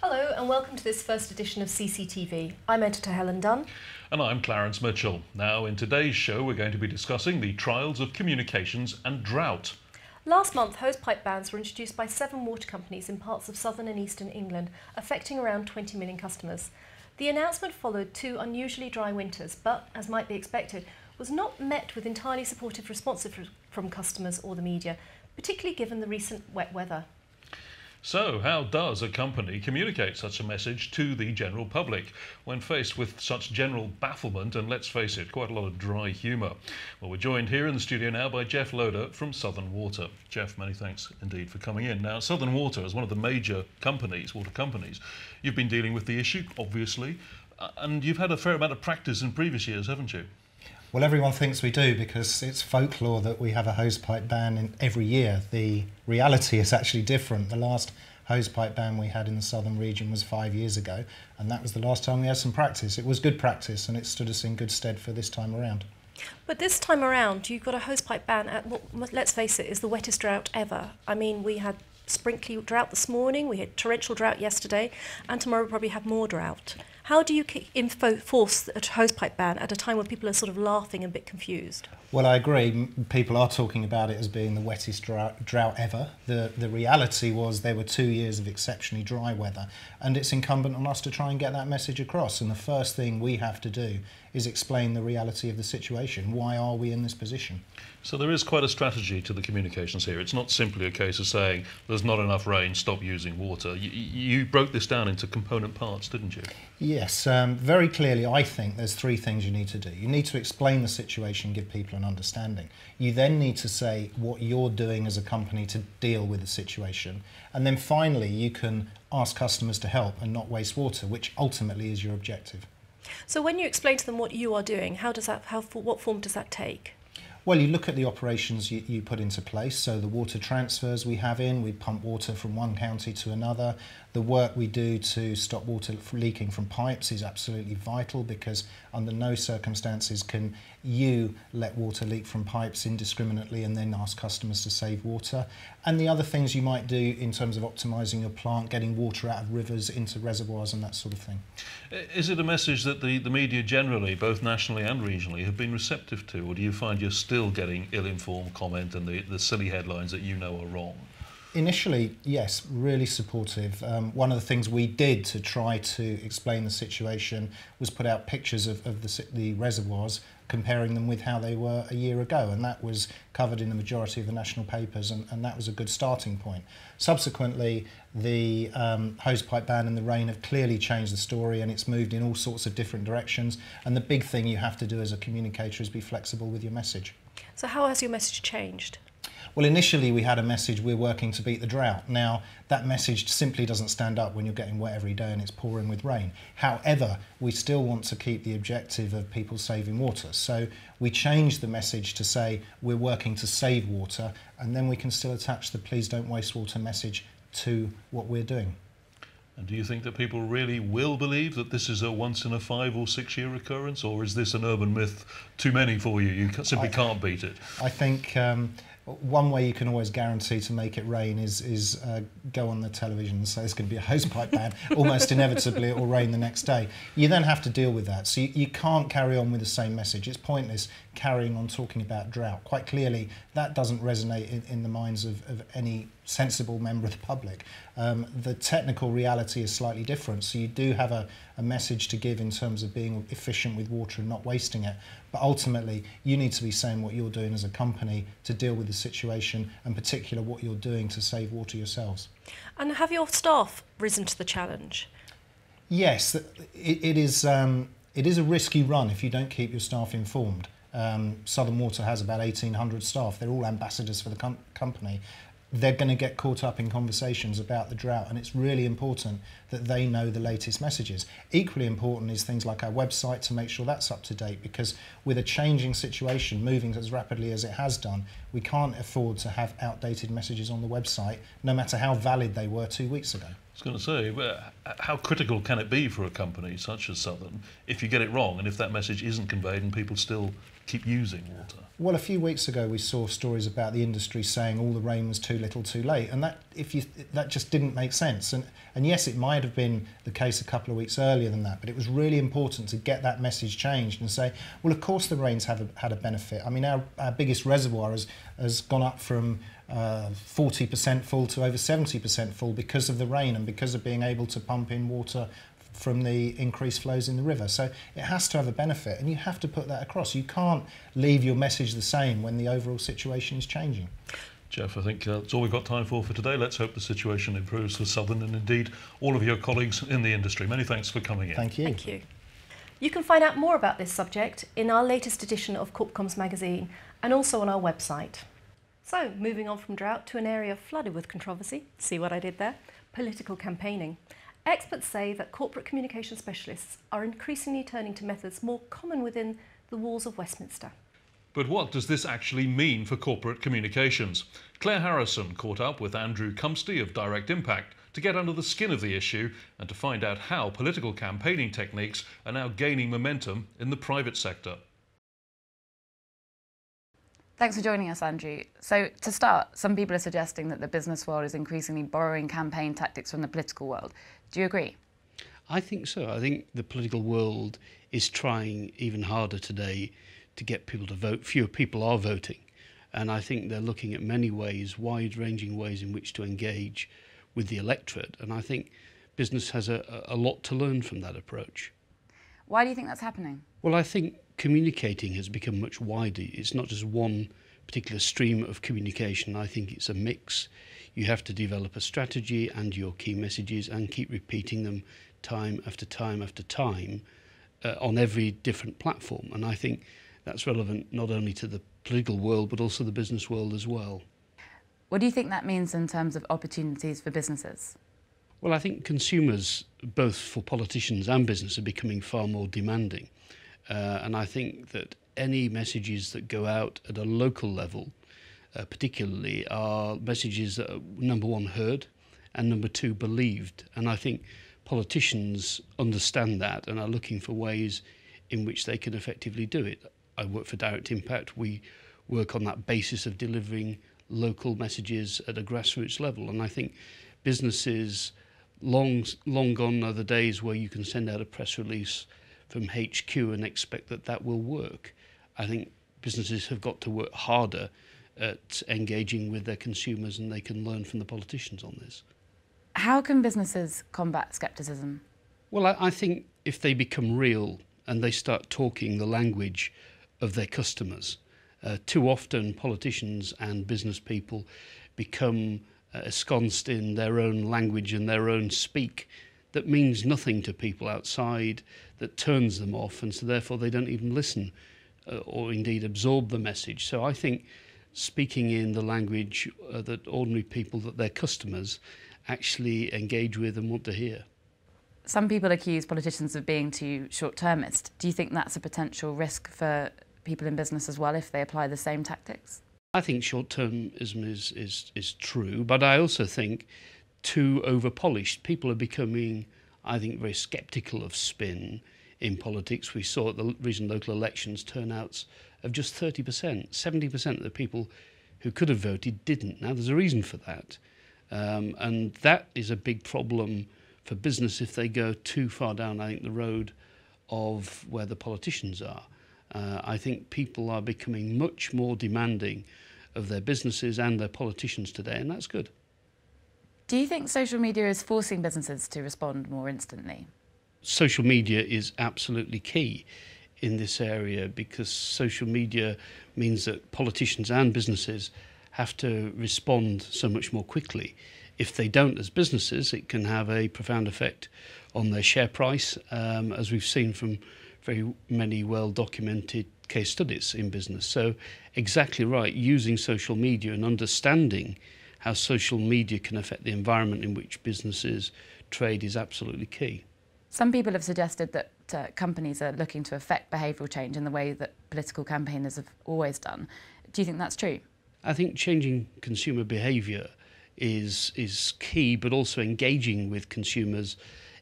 Hello and welcome to this first edition of CCTV. I'm editor Helen Dunn. And I'm Clarence Mitchell. Now in today's show we're going to be discussing the trials of communications and drought. Last month, hosepipe bans were introduced by 7 water companies in parts of southern and eastern England, affecting around 20 million customers. The announcement followed 2 unusually dry winters, but, as might be expected, was not met with entirely supportive responses from customers or the media, particularly given the recent wet weather. So how does a company communicate such a message to the general public when faced with such general bafflement and, let's face it, quite a lot of dry humour? Well, we're joined here in the studio now by Jeff Loader from Southern Water. Jeff, many thanks indeed for coming in. Now, Southern Water is one of the major companies, water companies. You've been dealing with the issue, obviously, and you've had a fair amount of practice in previous years, haven't you? Well, everyone thinks we do because it's folklore that we have a hosepipe ban every year. The reality is actually different. The last hosepipe ban we had in the southern region was 5 years ago, and that was the last time we had some practice. It was good practice and it stood us in good stead for this time around. But this time around, you've got a hosepipe ban at what, let's face it, is the wettest drought ever. I mean, we had sprinkly drought this morning, we had torrential drought yesterday, and tomorrow we'll probably have more drought. How do you enforce a hosepipe ban at a time when people are sort of laughing and a bit confused? Well, I agree. People are talking about it as being the wettest drought ever. The reality was there were 2 years of exceptionally dry weather, and it's incumbent on us to try and get that message across. And the first thing we have to do is explain the reality of the situation. Why are we in this position? So there is quite a strategy to the communications here. It's not simply a case of saying there's not enough rain, stop using water. You broke this down into component parts, didn't you? Yes, very clearly I think there's 3 things you need to do. You need to explain the situation, give people an understanding. You then need to say what you're doing as a company to deal with the situation. And then finally you can ask customers to help and not waste water, which ultimately is your objective. So when you explain to them what you are doing, what form does that take? Well, you look at the operations you put into place, so the water transfers we have in, we pump water from one county to another. The work we do to stop water leaking from pipes is absolutely vital because under no circumstances can you let water leak from pipes indiscriminately and then ask customers to save water. And the other things you might do in terms of optimising your plant, getting water out of rivers into reservoirs and that sort of thing. Is it a message that the media generally, both nationally and regionally, have been receptive to, or do you find you're still getting ill-informed comment and the silly headlines that you know are wrong? Initially, yes, really supportive. One of the things we did to try to explain the situation was put out pictures of the reservoirs, comparing them with how they were a year ago, and that was covered in the majority of the national papers, and that was a good starting point. Subsequently, the hosepipe ban and the rain have clearly changed the story, and it's moved in all sorts of different directions, and the big thing you have to do as a communicator is be flexible with your message. So how has your message changed? Well, initially we had a message, we're working to beat the drought. Now, that message simply doesn't stand up when you're getting wet every day and it's pouring with rain. However, we still want to keep the objective of people saving water. So we changed the message to say we're working to save water, and then we can still attach the please don't waste water message to what we're doing. And do you think that people really will believe that this is a once in a 5 or 6 year occurrence, or is this an urban myth too many for you? You simply can't beat it. I think one way you can always guarantee to make it rain is go on the television and say it's going to be a hosepipe ban. Almost inevitably it will rain the next day. You then have to deal with that. So you can't carry on with the same message. It's pointless carrying on talking about drought. Quite clearly that doesn't resonate in the minds of any sensible member of the public. The technical reality is slightly different. So you do have a message to give in terms of being efficient with water and not wasting it. But ultimately, you need to be saying what you're doing as a company to deal with the situation, and particular what you're doing to save water yourselves. And have your staff risen to the challenge? Yes, it is a risky run if you don't keep your staff informed. Southern Water has about 1,800 staff. They're all ambassadors for the company. They're going to get caught up in conversations about the drought, and it's really important that they know the latest messages. Equally important is things like our website, to make sure that's up to date, because with a changing situation moving as rapidly as it has done, we can't afford to have outdated messages on the website, no matter how valid they were 2 weeks ago. I was going to say, well, how critical can it be for a company such as Southern if you get it wrong and if that message isn't conveyed and people still keep using water? Well, a few weeks ago we saw stories about the industry saying all the rain was too little too late, and that just didn't make sense. And yes, it might have been the case a couple of weeks earlier than that, but it was really important to get that message changed and say, well, of course the rains had a benefit. I mean, our biggest reservoir has gone up from 40% full to over 70% full because of the rain and because of being able to pump in water from the increased flows in the river. So it has to have a benefit, and you have to put that across. You can't leave your message the same when the overall situation is changing. Jeff, I think that's all we've got time for today. Let's hope the situation improves for Southern and indeed all of your colleagues in the industry. Many thanks for coming in. Thank you. Thank you. You can find out more about this subject in our latest edition of Corpcom's magazine and also on our website. So, moving on from drought to an area flooded with controversy. See what I did there? Political campaigning. Experts say that corporate communication specialists are increasingly turning to methods more common within the walls of Westminster. But what does this actually mean for corporate communications? Claire Harrison caught up with Andrew Cumsty of Direct Impact to get under the skin of the issue and to find out how political campaigning techniques are now gaining momentum in the private sector. Thanks for joining us, Andrew. So, to start, some people are suggesting that the business world is increasingly borrowing campaign tactics from the political world. Do you agree? I think so. I think the political world is trying even harder today to get people to vote. Fewer people are voting. And I think they're looking at many ways, wide-ranging ways in which to engage with the electorate. And I think business has a lot to learn from that approach. Why do you think that's happening? Well, I think communicating has become much wider. It's not just one particular stream of communication. I think it's a mix. You have to develop a strategy and your key messages and keep repeating them time after time after time on every different platform. And I think that's relevant not only to the political world but also the business world as well. What do you think that means in terms of opportunities for businesses? Well, I think consumers, both for politicians and business, are becoming far more demanding. And I think that any messages that go out at a local level, particularly, are messages that are, number one, heard, and number two, believed. And I think politicians understand that and are looking for ways in which they can effectively do it. I work for Direct Impact. We work on that basis of delivering local messages at a grassroots level. And I think businesses, long gone are the days where you can send out a press release from HQ and expect that that will work. I think businesses have got to work harder at engaging with their consumers, and they can learn from the politicians on this. How can businesses combat scepticism? Well, I think if they become real and they start talking the language of their customers, too often politicians and business people become ensconced in their own language and their own speak that means nothing to people outside, that turns them off, and so therefore they don't even listen or indeed absorb the message. So I think speaking in the language that ordinary people, that their customers actually engage with and want to hear. Some people accuse politicians of being too short-termist. Do you think that's a potential risk for people in business as well if they apply the same tactics? I think short-termism is true, but I also think too over-polished. People are becoming, I think, very sceptical of spin in politics. We saw at the recent local elections turnouts of just 30%. 70% of the people who could have voted didn't. Now, there's a reason for that. And that is a big problem for business if they go too far down, I think, the road of where the politicians are. I think people are becoming much more demanding of their businesses and their politicians today, and that's good. Do you think social media is forcing businesses to respond more instantly? Social media is absolutely key in this area because social media means that politicians and businesses have to respond so much more quickly. If they don't as businesses, it can have a profound effect on their share price, as we've seen from very many well-documented case studies in business. So exactly right, using social media and understanding how social media can affect the environment in which businesses trade is absolutely key. Some people have suggested that companies are looking to affect behavioural change in the way that political campaigners have always done. Do you think that's true? I think changing consumer behaviour is key, but also engaging with consumers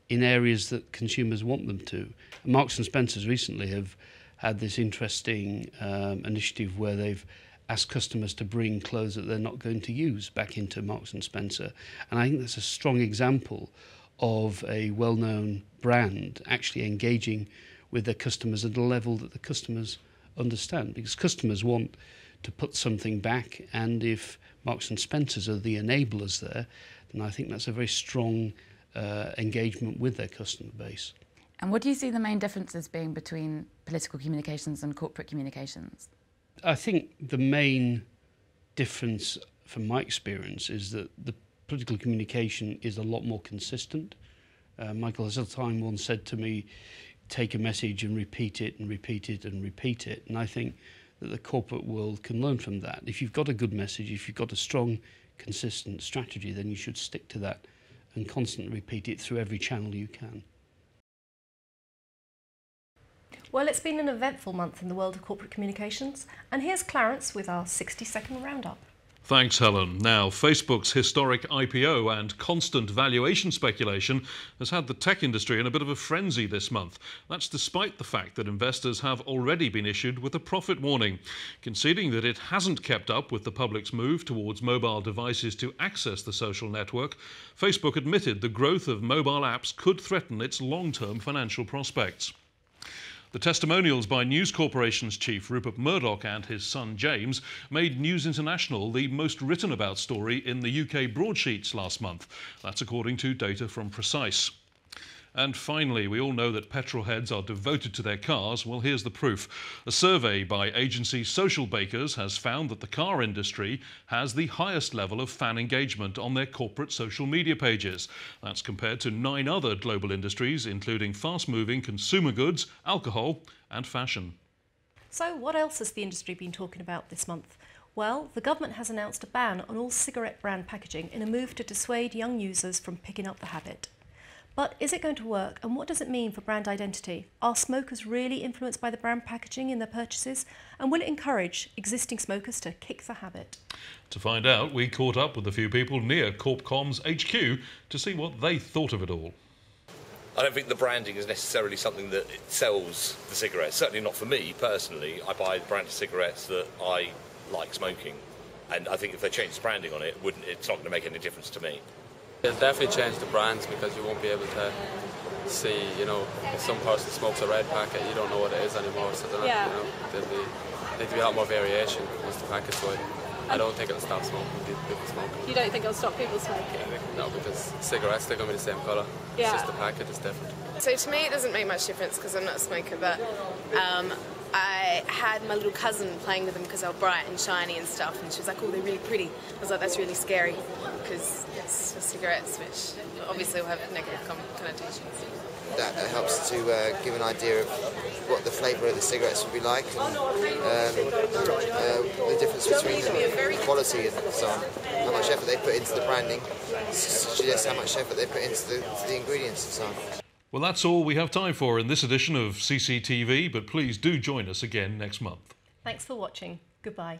in areas that consumers want them to. Marks and Spencer's recently have had this interesting initiative where they've asked customers to bring clothes that they're not going to use back into Marks and Spencer. And I think that's a strong example of a well-known brand actually engaging with their customers at a level that the customers understand, because customers want to put something back, and if Marks and Spencers are the enablers there, then I think that's a very strong engagement with their customer base. And what do you see the main differences being between political communications and corporate communications? I think the main difference from my experience is that the political communication is a lot more consistent. Michael Heseltine once said to me, take a message and repeat it and repeat it and repeat it. And I think that the corporate world can learn from that. If you've got a good message, if you've got a strong, consistent strategy, then you should stick to that and constantly repeat it through every channel you can. Well, it's been an eventful month in the world of corporate communications, and here's Clarence with our 60-second roundup. Thanks, Helen. Now, Facebook's historic IPO and constant valuation speculation has had the tech industry in a bit of a frenzy this month. That's despite the fact that investors have already been issued with a profit warning, conceding that it hasn't kept up with the public's move towards mobile devices to access the social network. Facebook admitted the growth of mobile apps could threaten its long-term financial prospects. The testimonials by News Corporation's chief Rupert Murdoch and his son James made News International the most written about story in the UK broadsheets last month. That's according to data from Precise. And finally, we all know that petrol heads are devoted to their cars. Well, here's the proof. A survey by agency Social Bakers has found that the car industry has the highest level of fan engagement on their corporate social media pages. That's compared to 9 other global industries, including fast-moving consumer goods, alcohol and fashion. So what else has the industry been talking about this month? Well, the government has announced a ban on all cigarette brand packaging in a move to dissuade young users from picking up the habit. But is it going to work, and what does it mean for brand identity? Are smokers really influenced by the brand packaging in their purchases? And will it encourage existing smokers to kick the habit? To find out, we caught up with a few people near Corpcom's HQ to see what they thought of it all. I don't think the branding is necessarily something that it sells the cigarettes. Certainly not for me personally. I buy branded cigarettes that I like smoking, and I think if they change the branding on it, it's not going to make any difference to me. It'll definitely change the brands, because you won't be able to see, you know, if some person smokes a red packet, you don't know what it is anymore. So you know, there'll need to be a lot more variation as the packets would. I don't think it'll stop people smoking. You don't think it'll stop people smoking? No, because cigarettes, they're going to be the same colour. Yeah. It's just the packet is different. So to me it doesn't make much difference because I'm not a smoker, but I had my little cousin playing with them because they were bright and shiny and stuff, and she was like, oh, they're really pretty. I was like, that's really scary because it's for cigarettes, which obviously will have negative connotations. That helps to give an idea of what the flavour of the cigarettes would be like, and the difference between the quality and so on. How much effort they put into the branding suggests how much effort they put into the ingredients and so on. Well, that's all we have time for in this edition of CCTV, but please do join us again next month. Thanks for watching. Goodbye.